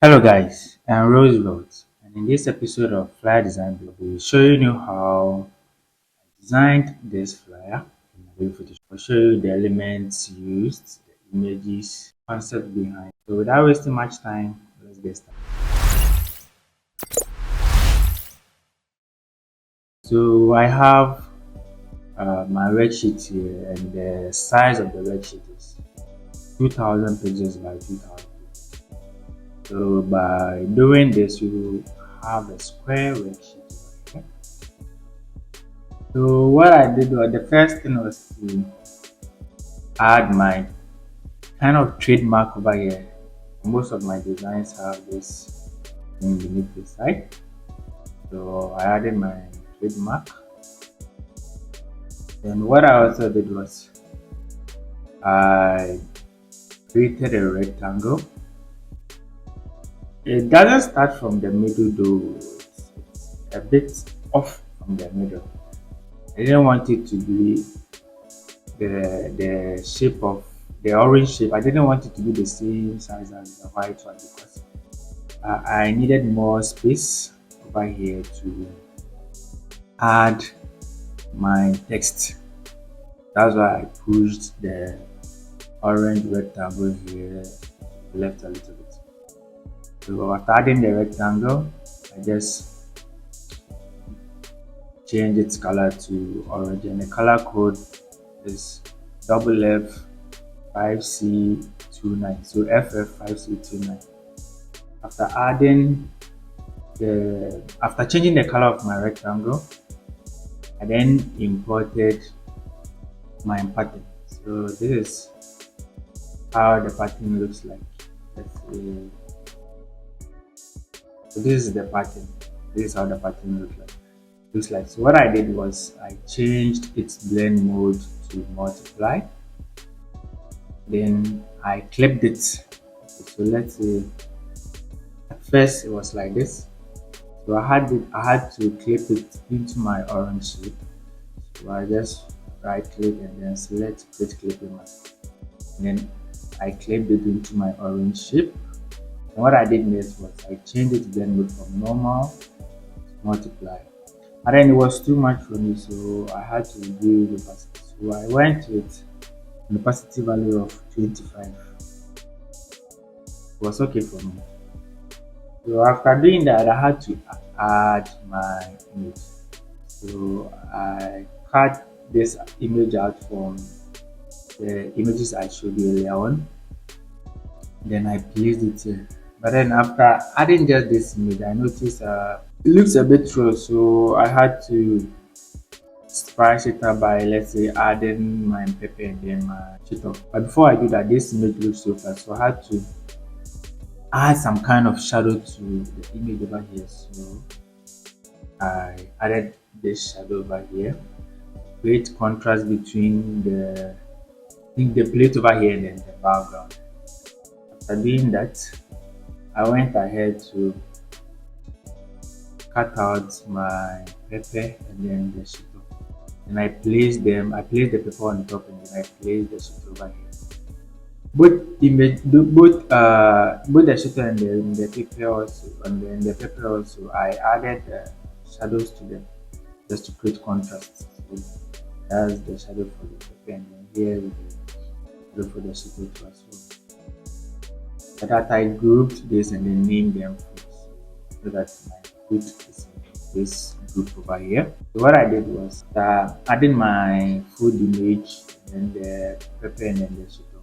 Hello guys, I'm Roosevelt, and in this episode of Flyer Design Blog, we'll be showing you how I designed this flyer in Adobe Photoshop. I'll show you the elements used, the images, concept behind. So without wasting much time, let's get started. So I have my worksheet here, and the size of the worksheet is 2000 pages by 2000. So by doing this, you have a square worksheet. Okay? So what I did was the first thing was to add my kind of trademark over here. Most of my designs have this thing beneath the side. So I added my trademark. Then what I also did was I created a rectangle. It doesn't start from the middle though, it's a bit off from the middle. I didn't want it to be the shape of the orange shape. I didn't want it to be the same size as the white one because I needed more space over here to add my text. That's why I pushed the orange rectangle here left a little bit. So after adding the rectangle, I just change its color to orange, and the color code is FF5C29. So FF5C29. After changing the color of my rectangle, I then imported my pattern. So this is how the pattern looks like. Let's see. So this is the pattern. This is how the pattern looks like. So what I did was I changed its blend mode to multiply. Then I clipped it. So let's see. At first it was like this. So I had to clip it into my orange shape. So I just right click and then select create clipping mask. And then I clipped it into my orange shape. And what I did next was I changed its blend mode from normal to multiply. And then it was too much for me, so I had to reduce the opacity. So I went with an opacity value of 25. It was okay for me. So after doing that, I had to add my image. So I cut this image out from the images I showed you earlier on. Then I placed it here. But then after adding just this image, I noticed it looks a bit raw, so I had to spice it up by, let's say, adding my pepper and then my cheeto. But before I do that, this image looks so flat, so I had to add some kind of shadow to the image over here. So I added this shadow over here, create contrast between the plate over here and then the background. After doing that, I went ahead to cut out my pepper and then the shito. And I placed the pepper on top and then I placed the shito over here. Both the shito and the pepper also, I added shadows to them just to create contrast. So that's the shadow for the pepper, and then here with the shadow for the shito too as well. So that I grouped this and then named them fruits, so that my fruit is in this group over here. So what I did was adding my food image and then the pepper and then the shito.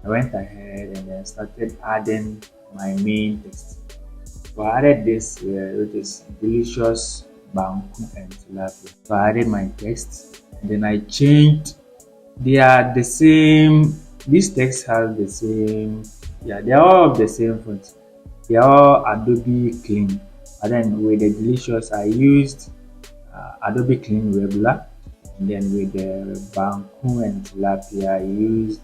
I went ahead and then started adding my main text. So I added this which is delicious banku and tilapia. So I added my text and then I changed. They are the same. These texts have the same. Yeah, they are all of the same font. They are all Adobe Clean. And then with the delicious, I used Adobe Clean regular. And then with the banku and tilapia, I used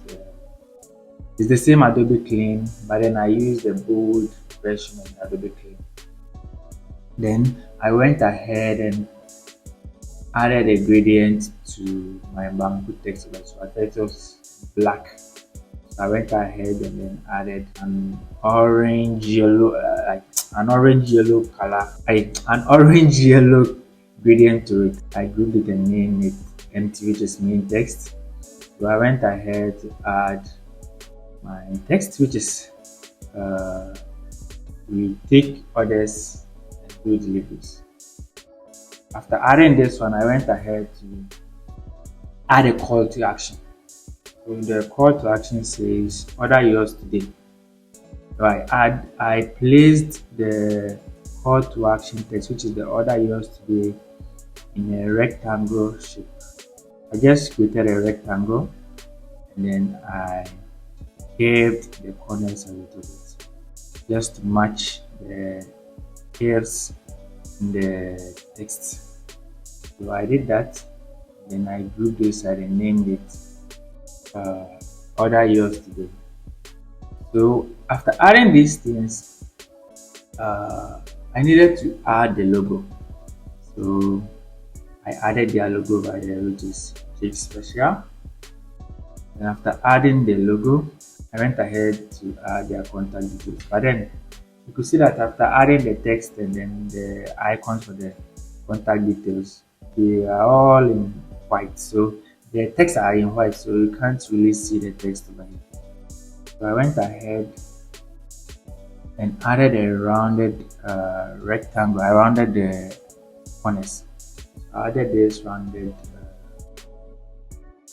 it's the same Adobe Clean, but then I used the bold version of Adobe Clean. Then I went ahead and added a gradient to my banku text. So I thought it was black. So I went ahead and then added an orange yellow, like an orange yellow color, an orange yellow gradient to it. I grouped it and named it empty, which is main text. So I went ahead to add my text, which is uh, we take orders and do deliveries. After adding this one, I went ahead to add a call to action. So the call to action says order yours today. So I placed the call to action text, which is the order yours today, in a rectangle shape. I just created a rectangle and then I curved the corners a little bit just to match the curves in the text. So I did that. Then I grouped this and named it order yours today. So after adding these things, I needed to add the logo. So I added their logo right there, which is Jake Special. And after adding the logo, I went ahead to add their contact details. But then you could see that after adding the text and then the icons for the contact details, they are all in white. So the text are in white, so you can't really see the text over here. So I went ahead and added a rounded rectangle. I rounded the corners. I added this rounded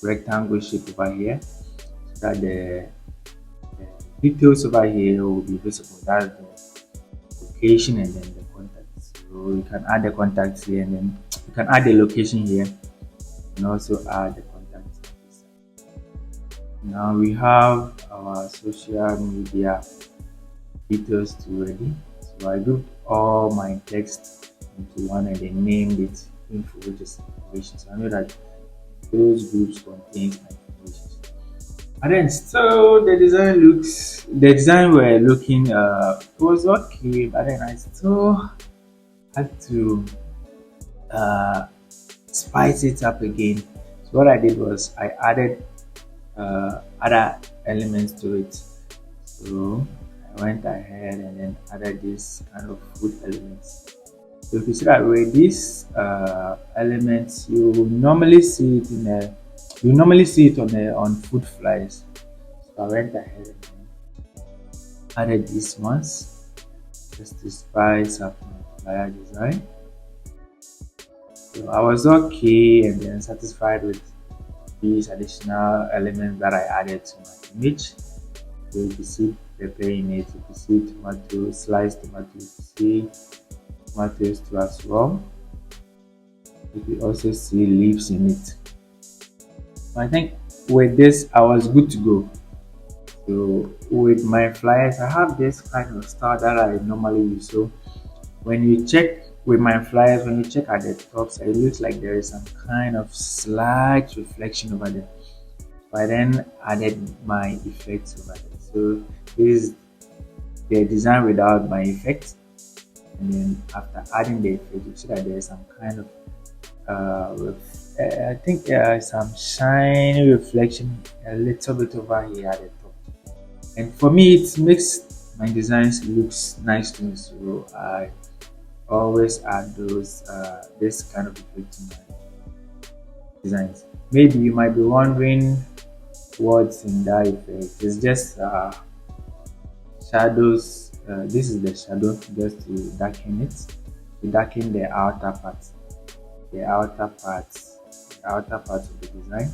rectangle shape over here so that the details over here will be visible. That's the location and then the contacts. So you can add the contacts here and then you can add the location here and also add the contacts. Now we have our social media details ready. So I grouped all my text into one and then named it info, which is information. So I know that those groups contain my information. And then still the design we're looking it was okay, but then I still had to uh, spice it up again. So what I did was I added other elements to it. So I went ahead and then added this kind of food elements. So if you see that way, these elements you normally see it on food flyers. So I went ahead and added these ones just to spice up my flyer design. So I was okay and then satisfied with these additional elements that I added to my image. So you can see pepper in it, you can see tomato, sliced tomato, you can see tomatoes too as well. You can also see leaves in it. So I think with this I was good to go. So with my flyers, I have this kind of style that I normally use. So when you check with my flyers, when you check at the tops, it looks like there is some kind of slight reflection over there. So I then added my effects over there. So this is the design without my effects. And then after adding the effect, you see that there is some kind of I think some shiny reflection a little bit over here at the top. And for me, it makes my designs looks nice to me. So I always add those this kind of effect to my designs. Maybe you might be wondering what's in that effect. It's just shadows. This is the shadow just to darken it, to darken the outer parts, the outer parts, the outer parts of the design.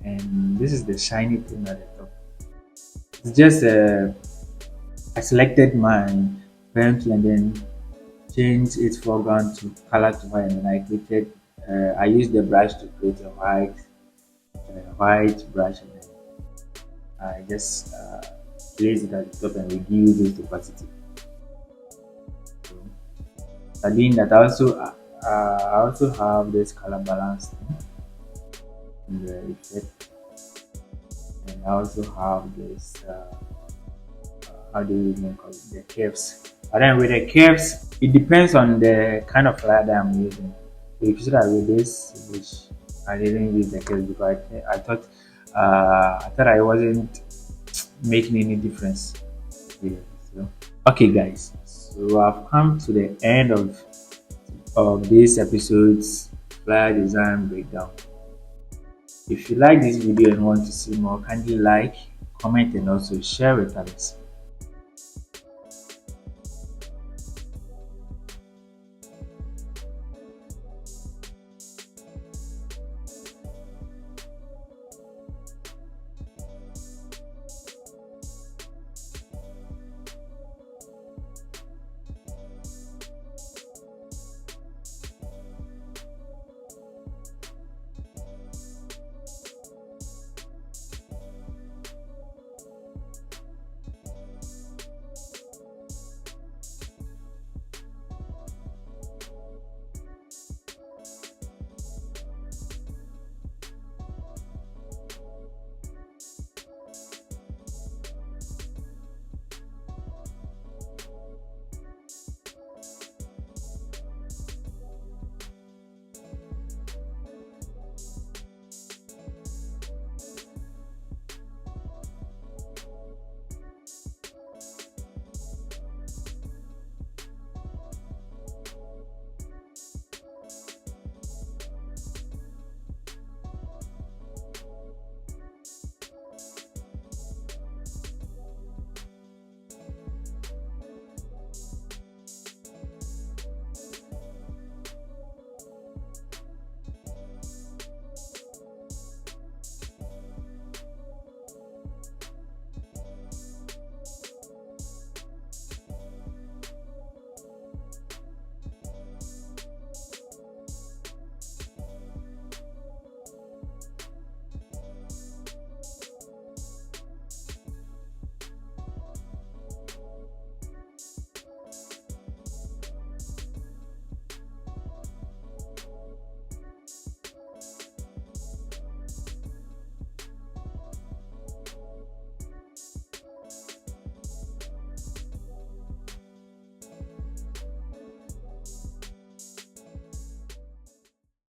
And this is the shiny thing at the top. It's just I selected my pencil and then changed its foreground to color to white, and then I created. I used the brush to create a white brush, and then I just place it at the top and reduce its opacity. So, by doing that, I also have this color balance in the effect, and I also have this how do you even call it, the curves. But then with the curves, it depends on the kind of flyer that I'm using. So if you see that with this, which I didn't use the curves because I thought I wasn't making any difference here. So, okay, guys. So I've come to the end of this episode's flyer design breakdown. If you like this video and want to see more, kindly like, comment, and also share with others.